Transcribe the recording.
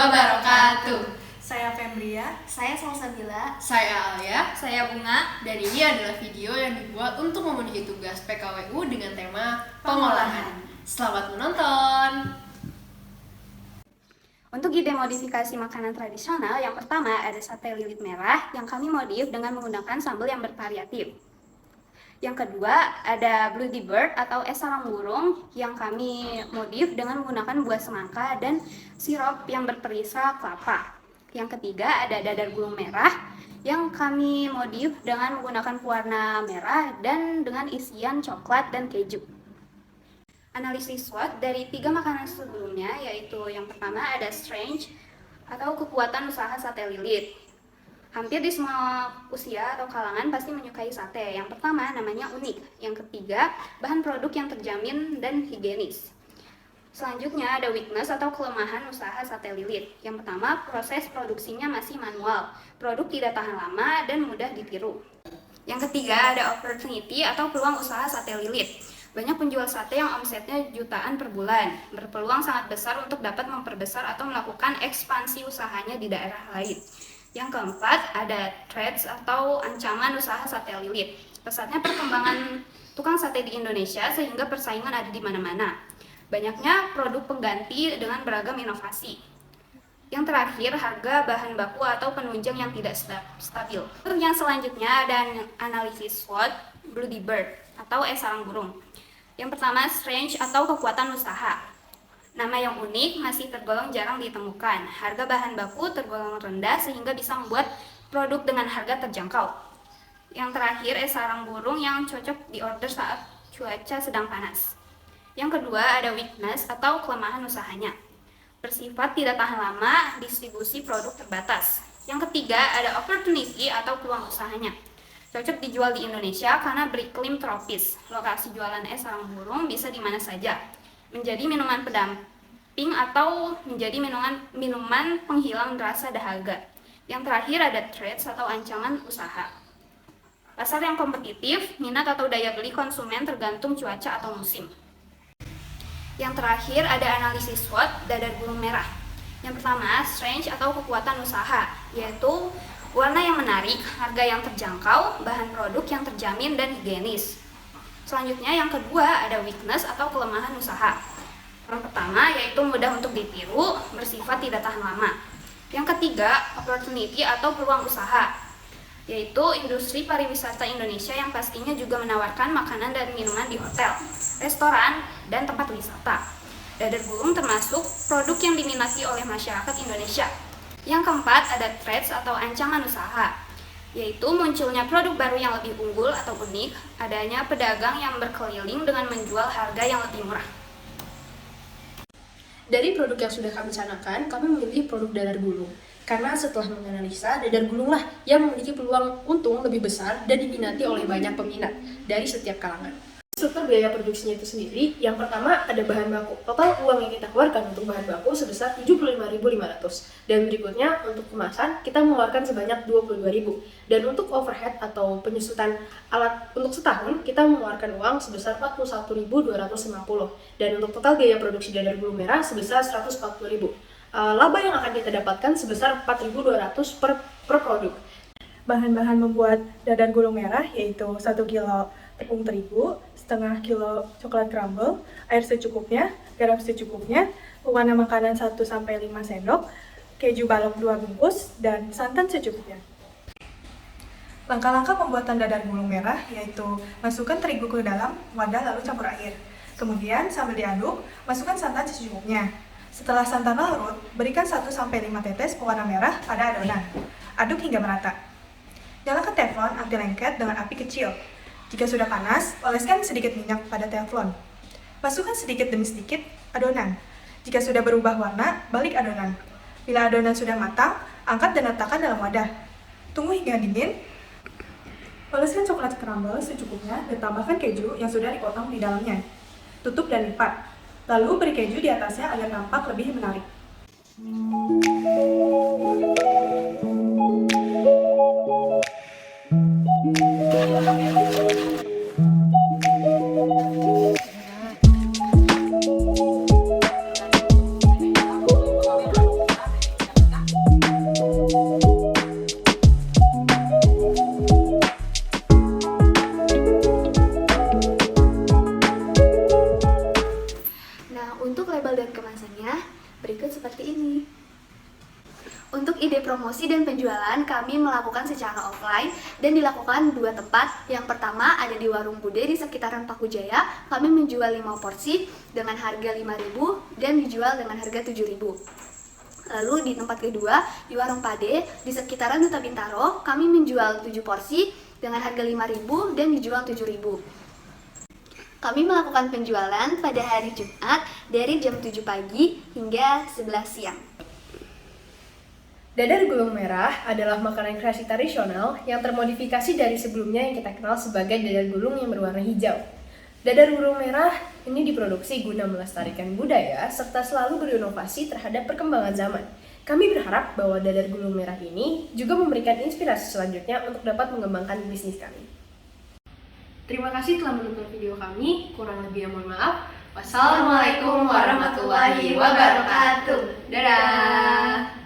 wabarakatuh. Saya Febria. Saya Salsabila. Saya Alia. Saya Bunga. Dan ini adalah video yang dibuat untuk memenuhi tugas PKWU dengan tema pengolahan. Selamat menonton. Untuk ide modifikasi makanan tradisional, yang pertama ada sate lilit merah yang kami modif dengan menggunakan sambal yang bervariatif. Yang kedua ada Bloody Bird atau es sarang burung yang kami modif dengan menggunakan buah semangka dan sirup yang berperisa kelapa. Yang ketiga ada dadar gulung merah yang kami modif dengan menggunakan pewarna merah dan dengan isian coklat dan keju. Analisis SWOT dari 3 makanan sebelumnya, yaitu yang pertama ada strength atau kekuatan usaha sate lilit. Hampir di semua usia atau kalangan pasti menyukai sate. Yang pertama namanya unik. Yang ketiga, bahan produk yang terjamin dan higienis. Selanjutnya ada weakness atau kelemahan usaha sate lilit. Yang pertama, proses produksinya masih manual. Produk tidak tahan lama dan mudah ditiru. Yang ketiga ada opportunity atau peluang usaha sate lilit. Banyak penjual sate yang omsetnya jutaan per bulan. Berpeluang sangat besar untuk dapat memperbesar atau melakukan ekspansi usahanya di daerah lain. Yang keempat, ada threats atau ancaman usaha sate lilit. Pesatnya perkembangan tukang sate di Indonesia sehingga persaingan ada di mana-mana. Banyaknya produk pengganti dengan beragam inovasi. Yang terakhir, harga bahan baku atau penunjang yang tidak stabil. Yang selanjutnya ada analisis SWOT Bloody Bird atau es sarang burung. Yang pertama, strength atau kekuatan usaha. Nama yang unik masih tergolong jarang ditemukan. Harga bahan baku tergolong rendah sehingga bisa membuat produk dengan harga terjangkau. Yang terakhir, es sarang burung yang cocok diorder saat cuaca sedang panas. Yang kedua, ada weakness atau kelemahan usahanya. Bersifat tidak tahan lama, distribusi produk terbatas. Yang ketiga, ada opportunity atau peluang usahanya. Cocok dijual di Indonesia karena beriklim tropis. Lokasi jualan es sarang burung bisa di mana saja. Menjadi minuman pendamping atau menjadi minuman penghilang rasa dahaga. Yang terakhir ada threats atau ancaman usaha. Pasar yang kompetitif, minat atau daya beli konsumen tergantung cuaca atau musim. Yang terakhir ada analisis SWOT dadar gulung merah. Yang pertama, strength atau kekuatan usaha, yaitu warna yang menarik, harga yang terjangkau, bahan produk yang terjamin dan higienis. Selanjutnya yang kedua ada weakness atau kelemahan usaha. Yang pertama yaitu mudah untuk ditiru, bersifat tidak tahan lama. Yang ketiga opportunity atau peluang usaha, yaitu industri pariwisata Indonesia yang pastinya juga menawarkan makanan dan minuman di hotel, restoran, dan tempat wisata. Dadar gulung termasuk produk yang diminati oleh masyarakat Indonesia. Yang keempat ada threats atau ancaman usaha, yaitu munculnya produk baru yang lebih unggul atau unik, adanya pedagang yang berkeliling dengan menjual harga yang lebih murah. Dari produk yang sudah kami canangkan, kami memilih produk dadar gulung. Karena setelah menganalisa, dadar gulunglah yang memiliki peluang untung lebih besar dan diminati oleh banyak peminat dari setiap kalangan. Serta biaya produksinya itu sendiri, yang pertama ada bahan baku. Total uang yang kita keluarkan untuk bahan baku sebesar 75.500. Dan berikutnya untuk kemasan kita mengeluarkan sebanyak 22.000. Dan untuk overhead atau penyusutan alat untuk setahun kita mengeluarkan uang sebesar 41.250. Dan untuk total biaya produksi dadar gulung merah sebesar 140.000. Laba yang akan kita dapatkan sebesar 4.200 per produk. Bahan-bahan membuat dadar gulung merah yaitu 1 kilo tepung terigu, setengah kilo coklat crumble, air secukupnya, garam secukupnya, pewarna makanan 1-5 sendok, keju balok 2 bungkus, dan santan secukupnya. Langkah-langkah pembuatan dadar gulung merah yaitu masukkan terigu ke dalam wadah lalu campur air. Kemudian sambil diaduk, masukkan santan secukupnya. Setelah santan larut, berikan 1-5 tetes pewarna merah pada adonan. Aduk hingga merata. Nyalakan teflon anti lengket dengan api kecil. Jika sudah panas, oleskan sedikit minyak pada teflon. Masukkan sedikit demi sedikit adonan. Jika sudah berubah warna, balik adonan. Bila adonan sudah matang, angkat dan letakkan dalam wadah. Tunggu hingga dingin. Oleskan coklat crumble secukupnya dan tambahkan keju yang sudah dipotong di dalamnya. Tutup dan lipat. Lalu beri keju di atasnya agar tampak lebih menarik. Untuk ide promosi dan penjualan kami melakukan secara offline dan dilakukan 2 tempat. Yang pertama ada di Warung Bude di sekitaran Paku Jaya. Kami menjual 5 porsi dengan harga 5.000 dan dijual dengan harga 7.000. Lalu di tempat kedua di Warung Pade di sekitaran Duta Bintaro, kami menjual 7 porsi dengan harga 5.000 dan dijual 7.000. Kami melakukan penjualan pada hari Jumat dari jam 7 pagi hingga 11 siang. Dadar gulung merah adalah makanan kreasi tradisional yang termodifikasi dari sebelumnya yang kita kenal sebagai dadar gulung yang berwarna hijau. Dadar gulung merah ini diproduksi guna melestarikan budaya serta selalu berinovasi terhadap perkembangan zaman. Kami berharap bahwa dadar gulung merah ini juga memberikan inspirasi selanjutnya untuk dapat mengembangkan bisnis kami. Terima kasih telah menonton video kami, kurang lebihnya mohon maaf. Wassalamualaikum warahmatullahi wabarakatuh. Dadah!